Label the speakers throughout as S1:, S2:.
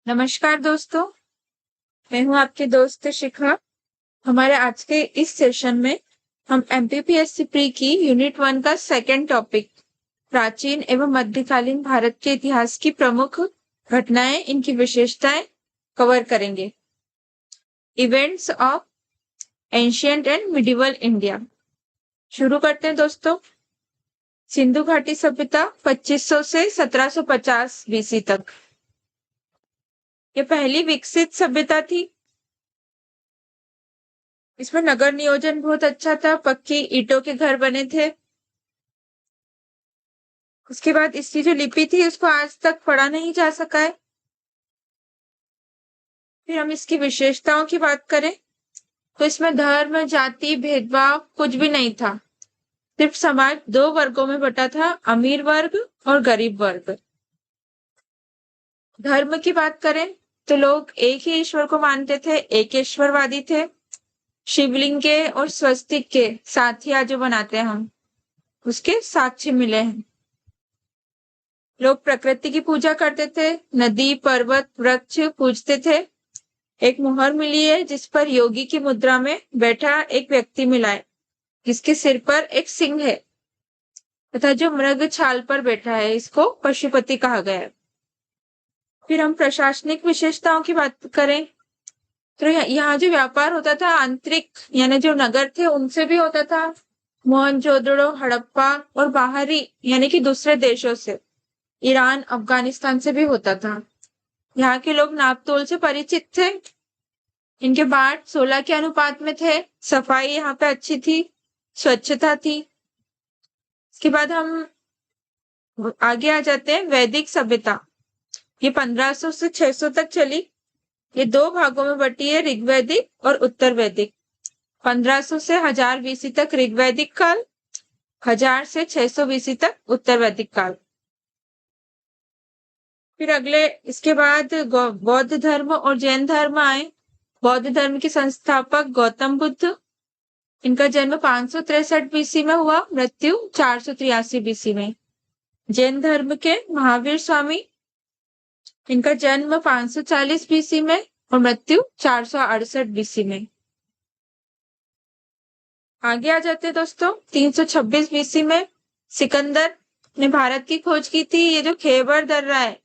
S1: नमस्कार दोस्तों, मैं हूं आपकी दोस्त शिखा। हमारे आज के इस सेशन में हम एमपीपीएससी प्री की यूनिट 1 का सेकंड टॉपिक प्राचीन एवं मध्यकालीन भारत के इतिहास की प्रमुख घटनाएं, इनकी विशेषताएं कवर करेंगे। Events of ancient and medieval India. शुरू करते हैं दोस्तों। सिंधु घाटी सभ्यता 2500 से 1750 बीसी तक। ये पहली विकसित सभ्यता थी। इसमें नगर नियोजन बहुत अच्छा था, पक्की ईंटों के घर बने थे। उसके बाद इसकी जो लिपि थी उसको आज तक पढ़ा नहीं जा सका है। फिर हम इसकी विशेषताओं की बात करें तो इसमें धर्म, जाति, भेदभाव कुछ भी नहीं था। सिर्फ समाज दो वर्गों में बटा था, अमीर वर्ग और गरीब वर्ग। धर्म की बात करें तो लोग एक ही ईश्वर को मानते थे, एक ईश्वरवादी थे। शिवलिंग के और स्वस्तिक के साथिया जो बनाते हैं हम, उसके साक्ष्य मिले हैं। लोग प्रकृति की पूजा करते थे, नदी, पर्वत, वृक्ष पूजते थे। एक मुहर मिली है जिस पर योगी की मुद्रा में बैठा एक व्यक्ति मिला है, जिसके सिर पर एक सिंह है तथा जो मृग छाल पर बैठा है, इसको पशुपति कहा गया है। फिर हम प्रशासनिक विशेषताओं की बात करें तो यहाँ जो व्यापार होता था आंतरिक यानी जो नगर थे उनसे भी होता था, मोहनजोदड़ो, हड़प्पा, और बाहरी यानी कि दूसरे देशों से, ईरान, अफगानिस्तान से भी होता था। यहाँ के लोग नापतोल से परिचित थे। इनके बाट 16 के अनुपात में थे। सफाई यहाँ पे अच्छी थी, स्वच्छता थी। इसके बाद हम आगे आ जाते हैं। वैदिक सभ्यता ये 1500 से 600 तक चली। ये दो भागों में बटी है, ऋग्वैदिक और उत्तर वैदिक। 1500 से 1000 बीसी तक ऋग्वैदिक काल, 1000 से 600 बीसी तक उत्तर वैदिक काल। फिर अगले इसके बाद बौद्ध धर्म और जैन धर्म आए। बौद्ध धर्म के संस्थापक गौतम बुद्ध। इनका जन्म 563 बीसी में हुआ, मृत्यु 483 बीसी में। जैन धर्म के महावीर स्वामी। इनका जन्म 540 बीसी में और मृत्यु 468 बीसी में। आगे आ जाते हैं दोस्तों। 326 बीसी में सिकंदर ने भारत की खोज की थी। ये जो खैबर दर्रा है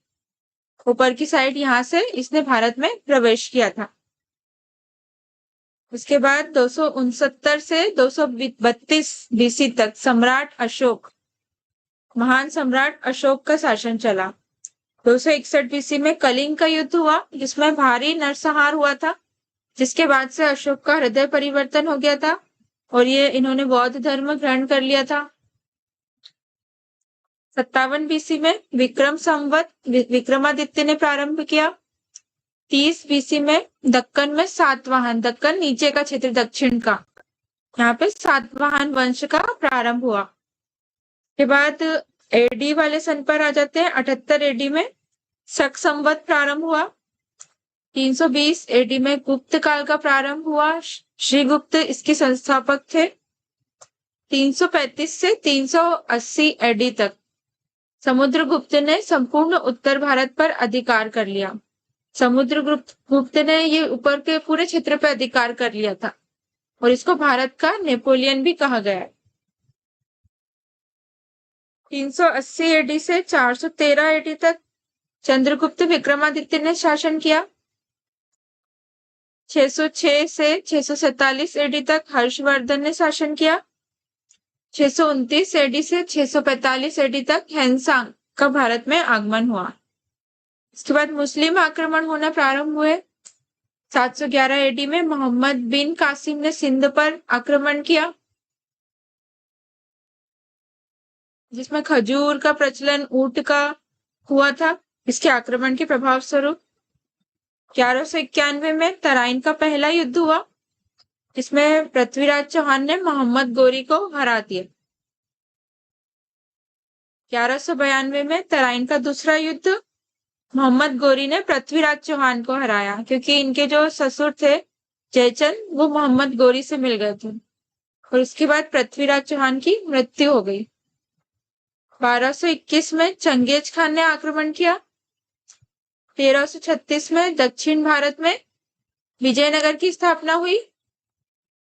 S1: ऊपर की साइड, यहां से इसने भारत में प्रवेश किया था। उसके बाद 269 से 232 बीसी तक सम्राट अशोक, महान सम्राट अशोक का शासन चला। 261 बीसी में कलिंग का युद्ध हुआ, जिसमें भारी नरसंहार हुआ था, जिसके बाद से अशोक का हृदय परिवर्तन हो गया था और ये इन्होंने बौद्ध धर्म ग्रहण कर लिया था। 57 बीसी में विक्रम संवत विक्रमादित्य ने प्रारंभ किया। 30 बीसी में दक्कन में सातवाहन, दक्कन नीचे का क्षेत्र दक्षिण का, यहाँ पे सातवाहन वंश का प्रारंभ हुआ। के बाद एडी वाले सन पर आ जाते हैं। 78 एडी में शक संवत प्रारंभ हुआ। 320 एडी में गुप्त काल का प्रारंभ हुआ। श्रीगुप्त इसके संस्थापक थे। 335 से 380 एडी तक समुद्रगुप्त ने संपूर्ण उत्तर भारत पर अधिकार कर लिया। समुद्रगुप्त ने ये ऊपर के पूरे क्षेत्र पर अधिकार कर लिया था और इसको भारत का नेपोलियन भी कहा गया है। 380 एडी से 413 एडी तक चंद्रगुप्त विक्रमादित्य ने शासन किया। 606 से 647 एडी तक हर्षवर्धन ने शासन किया। 629 एडी से 645 एडी तक हेनसांग का भारत में आगमन हुआ। इसके बाद मुस्लिम आक्रमण होना प्रारंभ हुए। 711 एडी में मोहम्मद बिन कासिम ने सिंध पर आक्रमण किया, जिसमें खजूर का प्रचलन ऊंट का हुआ था। इसके आक्रमण के प्रभाव स्वरूप 1191 में तराइन का पहला युद्ध हुआ, जिसमें पृथ्वीराज चौहान ने मोहम्मद गोरी को हरा दिया। 1192 में तराइन का दूसरा युद्ध, मोहम्मद गोरी ने पृथ्वीराज चौहान को हराया, क्योंकि इनके जो ससुर थे जयचंद, वो मोहम्मद गोरी से मिल गए थे और उसके बाद पृथ्वीराज चौहान की मृत्यु हो गई। 1221 में चंगेज खान ने आक्रमण किया। 1336 में दक्षिण भारत में विजयनगर की स्थापना हुई।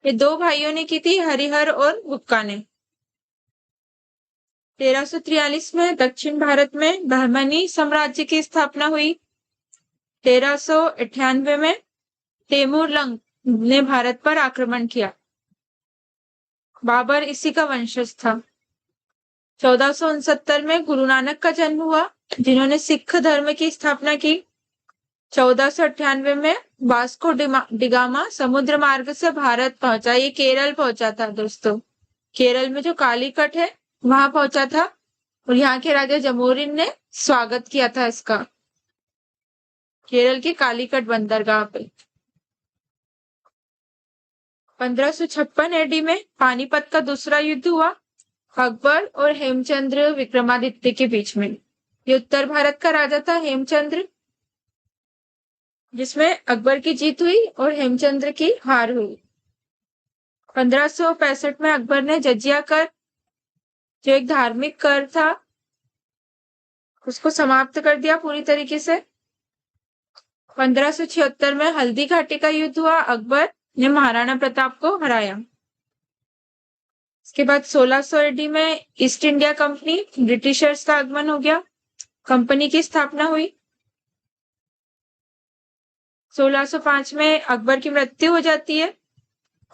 S1: ये दो भाइयों ने की थी, हरिहर और बुक्का ने। 1343 में दक्षिण भारत में बहमनी साम्राज्य की स्थापना हुई। 1398 में तैमूरलंग ने भारत पर आक्रमण किया। बाबर इसी का वंशज था। 1469 में गुरु नानक का जन्म हुआ, जिन्होंने सिख धर्म की स्थापना की। 1498 में वास्को डिगामा समुद्र मार्ग से भारत पहुंचा। ये केरल पहुंचा था दोस्तों। केरल में जो कालीकट है वहां पहुंचा था और यहाँ के राजा जमोरिन ने स्वागत किया था इसका, केरल के कालीकट बंदरगाह पे। 1556 एडी में पानीपत का दूसरा युद्ध हुआ, अकबर और हेमचंद्र विक्रमादित्य के बीच में। ये उत्तर भारत का राजा था हेमचंद्र, जिसमें अकबर की जीत हुई और हेमचंद्र की हार हुई। 1565 में अकबर ने जजिया कर, जो एक धार्मिक कर था, उसको समाप्त कर दिया पूरी तरीके से। 1576 में हल्दी घाटी का युद्ध हुआ, अकबर ने महाराणा प्रताप को हराया। इसके बाद 1600 एडी में ईस्ट इंडिया कंपनी, ब्रिटिशर्स का आगमन हो गया, कंपनी की स्थापना हुई। 1605 में अकबर की मृत्यु हो जाती है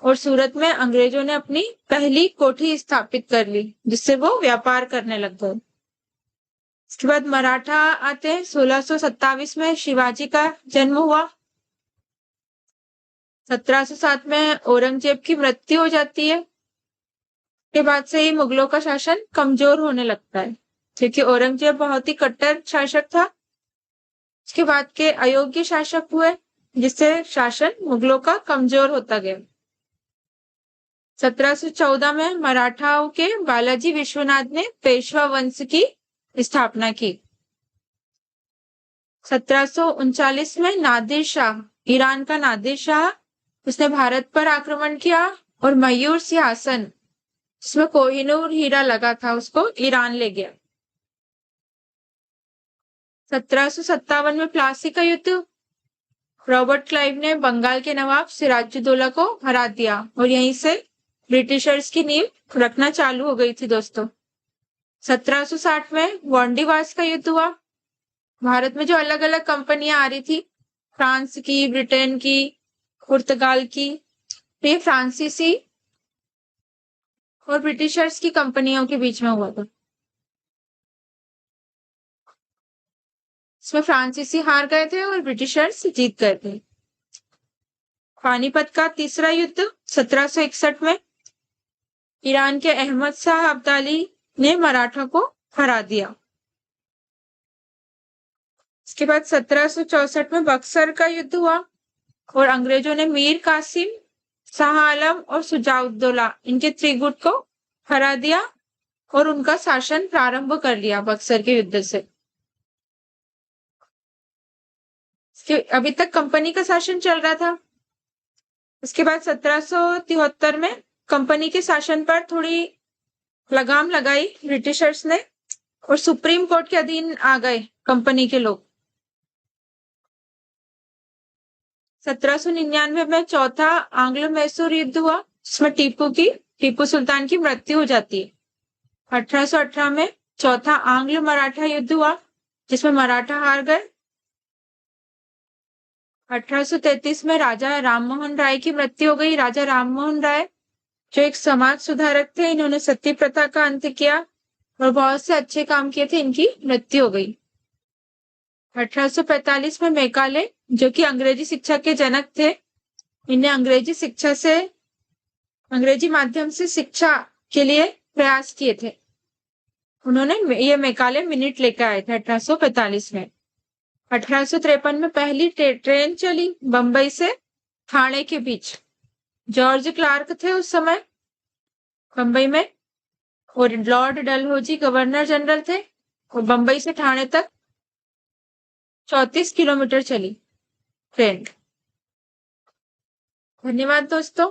S1: और सूरत में अंग्रेजों ने अपनी पहली कोठी स्थापित कर ली, जिससे वो व्यापार करने लग गए। इसके बाद मराठा आते हैं। 1627 में शिवाजी का जन्म हुआ। 1707 में औरंगजेब की मृत्यु हो जाती है। के बाद से ही मुगलों का शासन कमजोर होने लगता है, क्योंकि औरंगजेब बहुत ही कट्टर शासक था। उसके बाद के अयोग्य शासक हुए, जिससे शासन मुगलों का कमजोर होता गया। 1714 में मराठाओं के बालाजी विश्वनाथ ने पेशवा वंश की स्थापना की। 1739 में नादिर शाह, ईरान का नादिर शाह, उसने भारत पर आक्रमण किया और मयूर सिंहासन, जिसमें कोहिनूर हीरा लगा था, उसको ईरान ले गया। 1757 में प्लासी का युद्ध, रॉबर्ट क्लाइव ने बंगाल के नवाब सिराजुद्दौला को हरा दिया और यहीं से ब्रिटिशर्स की नींव रखना चालू हो गई थी दोस्तों। 1760 में वांडीवास का युद्ध हुआ। भारत में जो अलग अलग कंपनियां आ रही थी, फ्रांस की, ब्रिटेन की, पुर्तगाल की, ये फ्रांसीसी और ब्रिटिशर्स की कंपनियों के बीच में हुआ था। इसमें फ्रांसीसी हार गए थे और ब्रिटिशर्स जीत गए थे। पानीपत का तीसरा युद्ध 1761 में ईरान के अहमद शाह अब्दाली ने मराठा को हरा दिया। इसके बाद 1764 में बक्सर का युद्ध हुआ और अंग्रेजों ने मीर कासिम, शाह आलम और सुजाउद्दौला, इनके त्रिगुट को हरा दिया और उनका शासन प्रारंभ कर लिया बक्सर के युद्ध से। अभी तक कंपनी का शासन चल रहा था। उसके बाद 1773 में कंपनी के शासन पर थोड़ी लगाम लगाई ब्रिटिशर्स ने और सुप्रीम कोर्ट के अधीन आ गए कंपनी के लोग। 1799 में चौथा आंग्लो मैसूर युद्ध हुआ, जिसमें टीपू सुल्तान की मृत्यु हो जाती है। 1818 में चौथा आंग्लो मराठा युद्ध हुआ, जिसमें मराठा हार गए। 1833 में राजा राममोहन राय की मृत्यु हो गई। राजा राममोहन राय जो एक समाज सुधारक थे, इन्होंने सती प्रथा का अंत किया और बहुत से अच्छे काम किए थे, इनकी मृत्यु हो गई। 1845 में मैकाले, जो कि अंग्रेजी शिक्षा के जनक थे, इन्हें अंग्रेजी माध्यम से शिक्षा के लिए प्रयास किए थे। उन्होंने ये मैकाले मिनट लेकर आए थे 1845 में। 1853 में पहली ट्रेन चली बंबई से ठाणे के बीच। जॉर्ज क्लार्क थे उस समय बंबई में और लॉर्ड डलहौजी गवर्नर जनरल थे और बंबई से ठाणे तक 34 किलोमीटर चली ट्रेन। धन्यवाद दोस्तों।